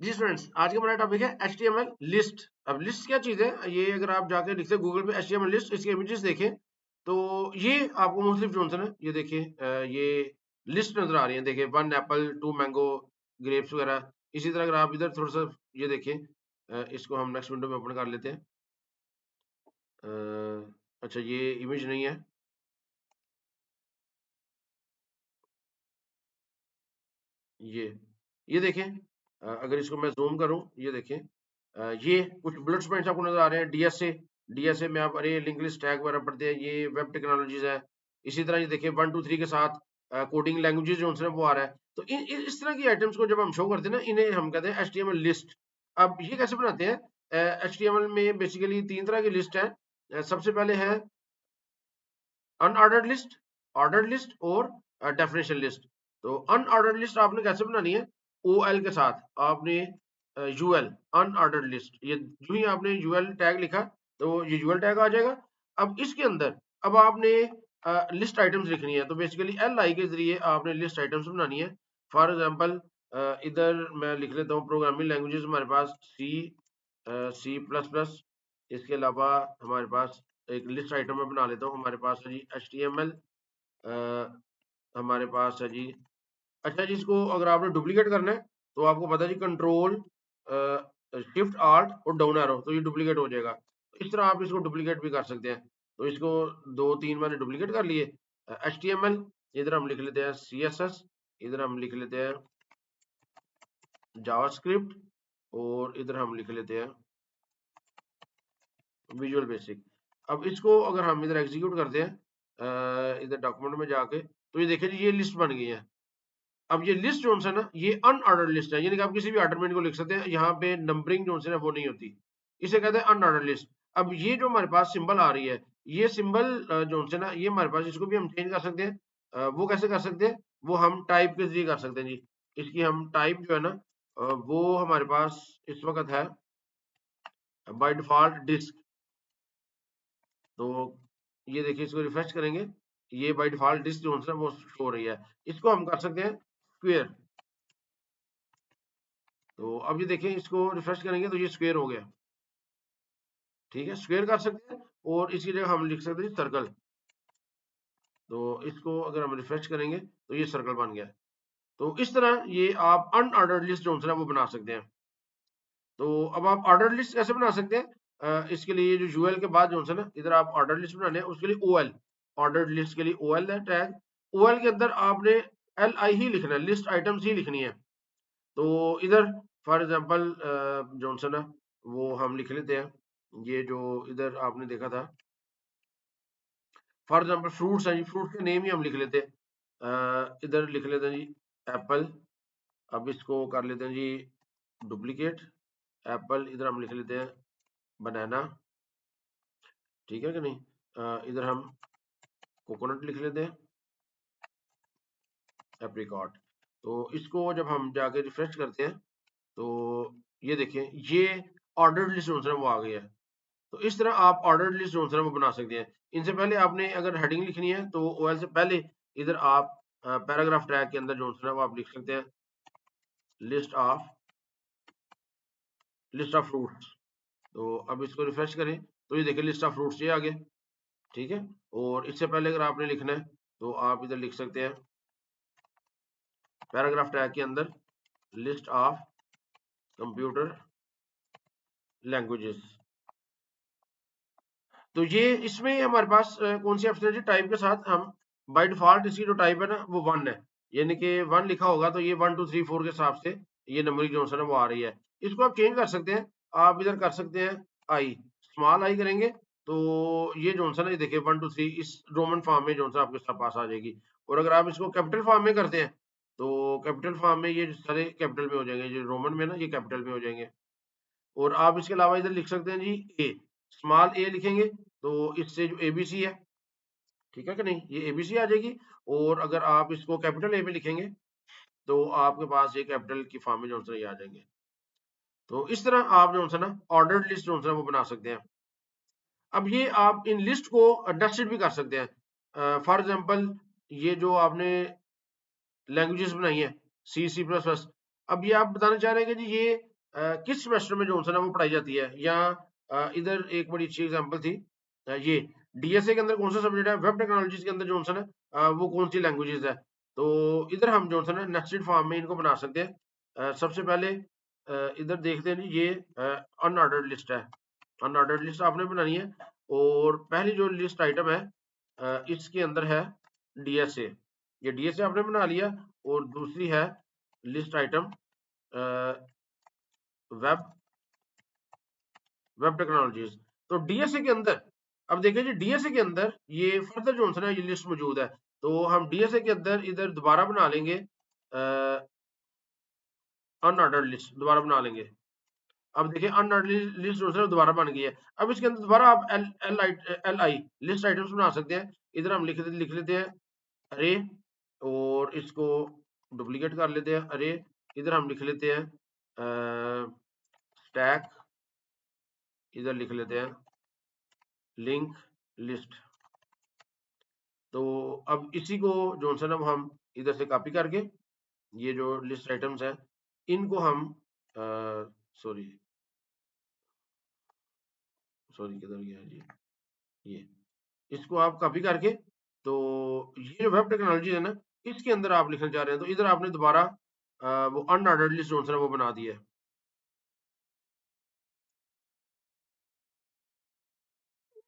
जी students, आज का हमारा टॉपिक है HTML लिस्ट। अब लिस्ट क्या चीज़ है, ये अगर आप जाकर लिखते हैं गूगल पे HTML लिस्ट, इसके इमेजेस देखें तो ये आपको मुख्तलिफ जो है ना, ये देखिए ये लिस्ट नजर आ रही है। देखिए 1 एप्पल 2 मैंगो ग्रेप्स वगैरह। इसी तरह अगर आप इधर थोड़ा सा ये देखिए, इसको हम नेक्स्ट विंडो में ओपन कर लेते हैं। अच्छा, ये इमेज नहीं है, ये देखें। अगर इसको मैं जूम करूं, ये देखें, ये कुछ बुलेट पॉइंट्स आपको नजर आ रहे हैं। डीएसए में आप अरे लिंक लिस्ट टैग वगैरह पढ़ते हैं, ये वेब टेक्नोलॉजीज है। इसी तरह ये देखिए 1 2 3 के साथ कोडिंग लैंग्वेजेस जो है वो आ रहा है। तो इस तरह की आइटम्स को जब हम शो करते हैं ना, इन्हें हम कहते हैं HTML लिस्ट। अब ये कैसे बनाते हैं? HTML में बेसिकली 3 तरह की लिस्ट है। सबसे पहले है अनऑर्डर्ड लिस्ट, ऑर्डर्ड लिस्ट और डेफिनेशन लिस्ट। तो अनऑर्डर्ड लिस्ट आपने कैसे बनानी है? OL के साथ आपने UL अनऑर्डर्ड लिस्ट, ये जो ही आपने UL टैग लिखा तो ये UL टैग आ जाएगा। अब इसके अंदर अब आपने लिस्ट आइटम्स लिखनी है, तो बेसिकली LI के जरिए आपने लिस्ट आइटम्स बनानी है। फॉर एग्जांपल इधर मैं लिख लेता हूँ प्रोग्रामिंग लैंग्वेजेस हमारे पास C++। इसके अलावा हमारे पास एक लिस्ट आइटम में बना लेता हूँ, हमारे पास है जी HTML। हमारे पास है जी, अच्छा जी, इसको अगर आपने डुप्लीकेट करना है तो आपको पता है जी, कंट्रोल शिफ्ट आल्ट और डाउन एरो, तो ये डुप्लीकेट हो जाएगा। तो इस तरह आप इसको डुप्लीकेट भी कर सकते हैं। तो इसको 2 3 मैंने डुप्लीकेट कर लिए। HTML, इधर हम लिख लेते हैं CSS, इधर हम लिख लेते हैं जावास्क्रिप्ट, और इधर हम लिख लेते हैं विजुअल बेसिक। अब इसको अगर हम इधर एग्जीक्यूट करते हैं इधर डॉक्यूमेंट में जाके, तो ये देखिए जी, ये लिस्ट बन गई है। अब ये लिस्ट जो है ना, ये अनऑर्डर्ड लिस्ट है, यानी कि आप किसी भी ऑर्डर में इनको लिख सकते हैं। यहाँ पे नंबरिंग जो है ना वो नहीं होती, इसे कहते हैं अनऑर्डर्ड लिस्ट। अब ये जो हमारे पास सिंबल आ रही है, ये सिंबल जो है ना, ये हमारे पास, इसको भी हम चेंज कर सकते हैं। वो कैसे कर सकते हैं? वो हम टाइप के जरिए कर सकते हैं जी। इसकी हम टाइप जो है ना, वो हमारे पास इस वक्त है बाय डिफॉल्ट डिस्क। तो ये देखिए, इसको रिफ्रेश करेंगे, ये बाय डिफॉल्ट डिस्क जो है ना वो शो हो रही है। इसको हम कर सकते हैं स्क्वेयर। तो अब ये देखें, इसको रिफ्रेश करेंगे तो ये स्क्वेयर हो गया। ठीक है, स्क्वेयर कर सकते हैं, और इसकी जगह हम लिख सकते हैं सर्कल। तो इसको अगर हम रिफ्रेश करेंगे तो ये सर्कल बन गया। तो इस तरह ये आप अनऑर्डर्ड लिस्ट जो है ना वो बना सकते हैं। तो अब आप ऑर्डर लिस्ट कैसे बना सकते हैं? इसके लिए जो यूएल के बाद जो है ना, इधर आप ऑर्डर लिस्ट बनाने हैं, उसके लिए ओएल, ऑर्डर लिस्ट के लिए ओएल है टैग। ओएल के अंदर आपने LI ही लिखना है, लिस्ट आइटम्स ही लिखनी है। तो इधर फॉर एग्जांपल जो है ना वो हम लिख लेते हैं, ये जो इधर आपने देखा था, फॉर एग्जांपल फ्रूट्स है जी, फ्रूट के नेम ही हम लिख लेते हैं। इधर लिख लेते हैं जी एप्पल। अब इसको कर लेते हैं जी डुप्लीकेट एप्पल, इधर हम लिख लेते हैं बनाना। ठीक है कि नहीं? इधर हम कोकोनट लिख लेते हैं, एप्रिकॉट। तो इसको जब हम जाके रिफ्रेश करते हैं तो ये देखें, ये ऑर्डर्ड लिस्ट जो है वो आ गई है। तो इस तरह आप ऑर्डर्ड लिस्ट जो है वो बना सकते हैं। इनसे पहले आपने अगर हेडिंग लिखनी है तो ओएल से पहले इधर आप पैराग्राफ टैग के अंदर जो है वो आप लिख सकते हैं लिस्ट ऑफ फ्रूट्स। तो अब इसको रिफ्रेश करें तो ये देखिए लिस्ट ऑफ फ्रूट्स ये आ गए। ठीक है, और इससे पहले अगर आपने लिखना है तो आप इधर लिख सकते हैं पैराग्राफ टैग के अंदर लिस्ट ऑफ कंप्यूटर लैंग्वेजेस। तो ये इसमें हमारे पास कौन सी ऑप्शन है जी? टाइप के साथ हम बाय डिफॉल्ट इसकी जो टाइप है ना वो 1 है, यानी कि 1 लिखा होगा तो ये 1 2 3 4 के हिसाब से ये नंबरिंग जो है ना वो आ रही है। इसको आप चेंज कर सकते हैं। आप इधर कर सकते हैं आई, स्मॉल आई करेंगे तो ये जो है ना, ये देखिए 1 2 3 इस रोमन फॉर्म में जो है आपके पास आ जाएगी। और अगर आप इसको कैपिटल फॉर्म में करते हैं तो कैपिटल फॉर्म में ये सारे कैपिटल में हो जाएंगे, जो रोमन में ना ये कैपिटल में हो जाएंगे। और आप इसके अलावा इधर लिख सकते हैं जी ए, स्मॉल ए लिखेंगे तो इससे जो एबीसी है, ठीक है कि नहीं, ये एबीसी आ जाएगी। और अगर आप इसको कैपिटल ए में लिखेंगे तो आपके पास ये कैपिटल की फॉर्म में जो है ये आ जाएंगे। तो इस तरह आप जो है ना ऑर्डर्ड लिस्ट जो है वो बना सकते हैं। अब ये आप इन लिस्ट को नेस्टेड भी कर सकते हैं। फॉर एग्जांपल ये जो आपने लैंग्वेजेस बनाई है C++, अब ये आप बताना चाह रहे हैं कि जी ये किस सेमेस्टर में जो है ना वो पढ़ाई जाती है, या इधर एक बड़ी अच्छी एग्जांपल थी, ये डीएसए के अंदर कौन सा सब्जेक्ट है, वेब टेक्नोलॉजीज के अंदर जो है ना वो कौन सी लैंग्वेजेस है। तो इधर हम जो है ना नेस्टेड फॉर्म में इनको बना सकते हैं। सबसे पहले इधर देखते हैं जी, ये अनऑर्डर्ड लिस्ट है, अनऑर्डर्ड लिस्ट आपने बनानी है। और पहली जो लिस्ट आइटम है इसके अंदर है डीएसए, ये डीएसए आपने बना लिया। और दूसरी है list item web web technologies. तो डीएसए के अंदर अब देखिए जी, डीएसए के अंदर ये फर्दर जो है ना ये लिस्ट मौजूद है। तो हम डीएसए के अंदर इधर दोबारा बना लेंगे अनऑर्डर्ड लिस्ट, दोबारा बना लेंगे। अब देखिए अनऑर्डर्ड लिस्ट जो है दोबारा बन गई है। अब इसके अंदर दोबारा आप एल आई लिस्ट आइटम्स बना सकते हैं। इधर हम लिख लेते हैं अरे, और इसको डुप्लीकेट कर लेते हैं अरे। इधर हम लिख लेते हैं स्टैक, इधर लिख लेते हैं लिंक लिस्ट। तो अब इसी को जो है ना हम इधर से कॉपी करके ये जो लिस्ट आइटम्स है इनको हम सॉरी किधर गया जी, ये इसको आप कॉपी करके, तो ये जो वेब टेक्नोलॉजी है ना इसके अंदर आप लिखना चाह रहे हैं, तो इधर आपने दोबारा वो अनऑर्डर्ड लिस्ट जो है वो बना दी है।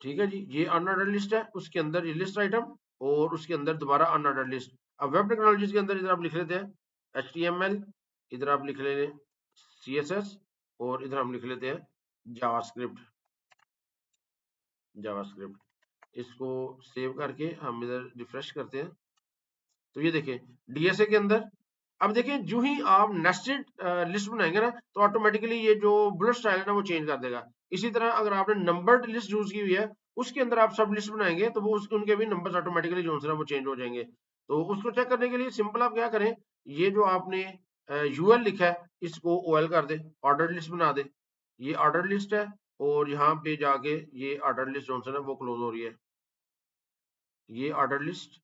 ठीक है जी, ये अनऑर्डर्ड लिस्ट है, उसके अंदर ये लिस्ट आइटम, और उसके अंदर दोबारा अनऑर्डर्ड लिस्ट। अब वेब टेक्नोलॉजीज के अंदर इधर आप लिख लेते हैं HTML, इधर आप लिख लेते हैं CSS, और इधर हम लिख लेते हैं जावास्क्रिप्ट। इसको सेव करके हम इधर रिफ्रेश करते हैं। तो ये देखें डीएसए के अंदर, अब देखें जो ही आप नेस्टेड लिस्ट बनाएंगे ना तो ऑटोमेटिकली ये जो बुलेट स्टाइल है ना वो चेंज कर देगा। इसी तरह अगर आपने नंबर्ड लिस्ट यूज की हुई है उसके अंदर आप सब लिस्ट बनाएंगे तो वो उनके भी नंबर्स ऑटोमेटिकली जो है ना वो चेंज हो जाएंगे। तो उसको चेक करने के लिए सिंपल आप क्या करें, ये जो आपने यूएल लिखा है इसको ओएल कर दे, ऑर्डर लिस्ट बना दे। ये ऑर्डर लिस्ट है, और यहाँ पे जाके ये ऑर्डर लिस्ट जो है ना वो क्लोज हो रही है। ये ऑर्डर लिस्ट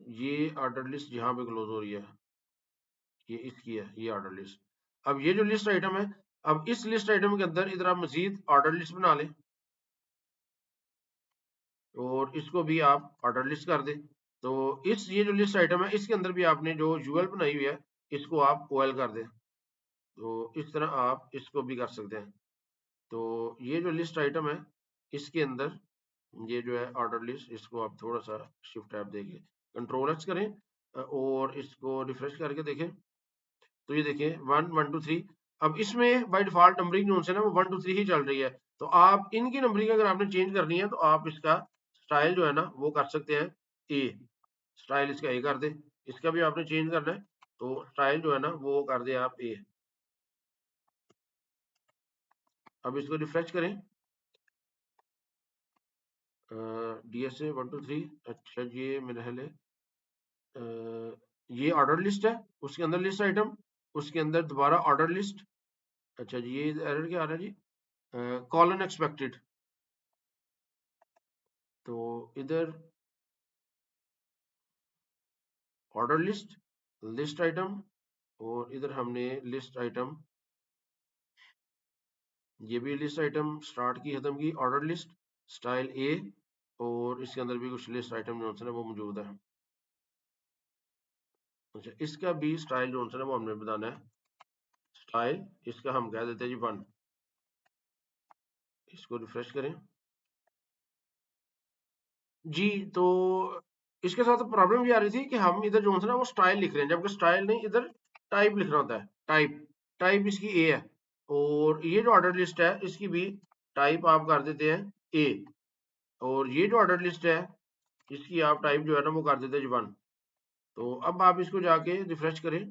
ये ऑर्डर लिस्ट यहाँ पे क्लोज हो रही है, ये इसकी है ये ऑर्डर लिस्ट। अब ये जो लिस्ट आइटम है, अब इस लिस्ट आइटम के अंदर इधर आप मजीद ऑर्डर लिस्ट बना लें, और इसको भी आप ऑर्डर लिस्ट कर दें। तो इस ये जो लिस्ट आइटम है इसके अंदर भी आपने जो यूएल बनाई हुई है इसको आप ओएल कर दें। तो इस तरह आप इसको भी कर सकते हैं। तो ये जो लिस्ट आइटम है इसके अंदर ये जो है ऑर्डर लिस्ट, इसको आप थोड़ा सा शिफ्ट टैब देके कंट्रोल एक्स करें, और इसको रिफ्रेश करके देखें। तो ये देखिए 1 1 2 3। अब इसमें बाय डिफॉल्ट नंबरिंग जो है ना वो 1 2 3 ही चल रही है। तो आप इनकी नंबरिंग अगर आपने चेंज करनी है तो आप इसका स्टाइल जो है ना वो कर सकते हैं ए, स्टाइल इसका ए कर दे। इसका भी आपने चेंज करना है तो स्टाइल जो है ना वो कर दे आप ए। अब इसको रिफ्रेश करें, DSA 1 2 3। अच्छा ये मेरा है ये ऑर्डर लिस्ट है, उसके अंदर लिस्ट आइटम, उसके अंदर दोबारा ऑर्डर लिस्ट। अच्छा जी, ये एरर क्या आ रहा है जी, कॉलन एक्सपेक्टेड। तो इधर ऑर्डर लिस्ट, लिस्ट आइटम, और इधर हमने लिस्ट आइटम, ये भी लिस्ट आइटम स्टार्ट की खत्म की, ऑर्डर लिस्ट स्टाइल ए, और इसके अंदर भी कुछ लिस्ट आइटम जो है वो मौजूद है। अच्छा इसका भी स्टाइल जो है वो हमने बताना है स्टाइल, इसका हम कह देते हैं जी 1। इसको रिफ्रेश करें जी। तो इसके साथ प्रॉब्लम ये आ रही थी कि हम इधर जो है ना वो स्टाइल लिख रहे हैं, जबकि स्टाइल नहीं, इधर टाइप लिखना होता है। टाइप, टाइप इसकी ए है, और ये जो ऑर्डर लिस्ट है इसकी भी टाइप आप कर देते हैं ए, और ये जो ऑर्डर लिस्ट है इसकी आप टाइप जो है ना वो कर देते हैं 1। तो अब आप इसको जाके रिफ्रेश करें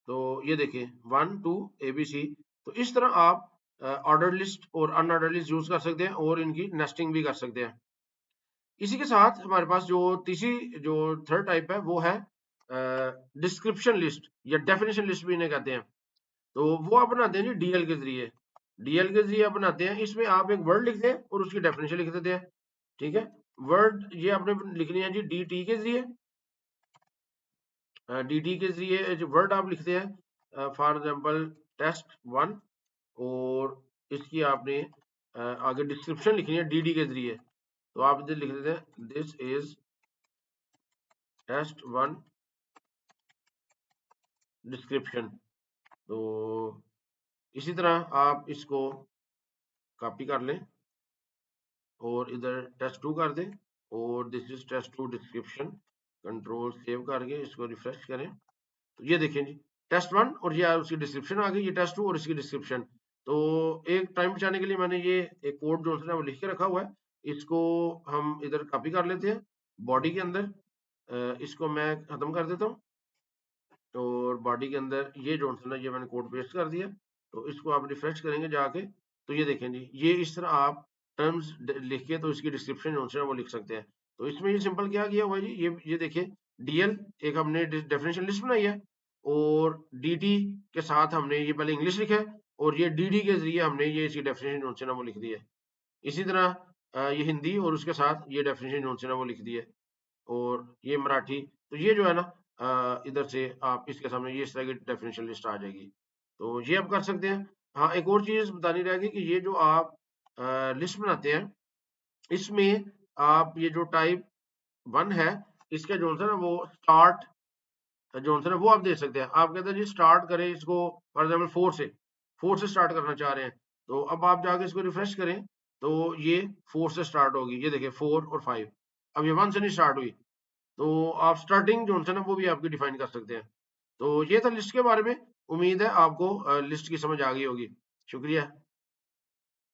तो ये देखिए 1 2 ABC। तो इस तरह आप ऑर्डर लिस्ट और अनऑर्डर लिस्ट यूज कर सकते हैं, और इनकी नेस्टिंग भी कर सकते हैं। इसी के साथ हमारे पास जो तीसरी जो थर्ड टाइप है वो है डिस्क्रिप्शन लिस्ट, या डेफिनेशन लिस्ट भी इन्हें कहते हैं। तो वो आप बनाते हैं जी डीएल के जरिए, डीएल के जरिए आप बनाते हैं। इसमें आप एक वर्ड लिखते हैं और उसकी डेफिनेशन लिख देते हैं। ठीक है, वर्ड ये आपने लिखनी है जी DT के जरिए, dt के जरिए जो वर्ड आप लिखते हैं, फॉर एग्जांपल test1, और इसकी आपने आगे डिस्क्रिप्शन लिखनी है dd के जरिए, तो आप इधर लिख देते हैं दिस इज test1 डिस्क्रिप्शन। तो इसी तरह आप इसको कॉपी कर लें और इधर test2 कर दें, और this is test2 description. Control save करके इसको रिफ्रेश करें, तो ये देखें जी test1 और ये उसकी डिस्क्रिप्शन आ गई, ये test2 और इसकी डिस्क्रिप्शन। तो एक टाइम बचाने के लिए मैंने ये एक कोड जो है वो लिख के रखा हुआ है, इसको हम इधर कॉपी कर लेते हैं बॉडी के अंदर। इसको मैं खत्म कर देता हूँ, और बॉडी के अंदर ये जो है ना ये मैंने कोड पेस्ट कर दिया। तो इसको आप रिफ्रेश करेंगे जाके, तो ये देखें जी, ये इस तरह आप टर्म्स लिख के तो इसकी डिस्क्रिप्शन जो है वो लिख सकते हैं। तो इसमें ये सिंपल क्या किया हुआ है जी, ये देखिए डीएल एक हमने डेफिनेशन लिस्ट बनाई है, और डी के साथ हमने ये पहले इंग्लिश लिखा है, और ये डी के जरिए हमने ये इसकी डेफिनेशन जो है ना वो लिख दी है। इसी तरह ये हिंदी और उसके साथ ये डेफिनेशन जो है ना वो लिख दी है, और ये मराठी। तो ये जो है ना इधर से आप इसके सामने ये इस तरह की डेफिनेशन लिस्ट आ जाएगी, तो ये आप कर सकते हैं। हाँ, एक और चीज बतानी रहेगी कि ये जो आप लिस्ट बनाते हैं, इसमें आप ये जो टाइप 1 है, इसके जो है ना वो स्टार्ट जो है ना वो आप दे सकते हैं। आप कहते हैं जी स्टार्ट करें इसको फॉर एग्जाम्पल 4 से स्टार्ट करना चाह रहे हैं, तो अब आप जाके इसको रिफ्रेश करें, तो ये 4 से स्टार्ट होगी, ये देखिए 4 और 5। अब ये 1 से नहीं स्टार्ट हुई, तो आप स्टार्टिंग जो है ना वो भी आपकी डिफाइन कर सकते हैं। तो ये था लिस्ट के बारे में। उम्मीद है आपको लिस्ट की समझ आ गई होगी। शुक्रिया।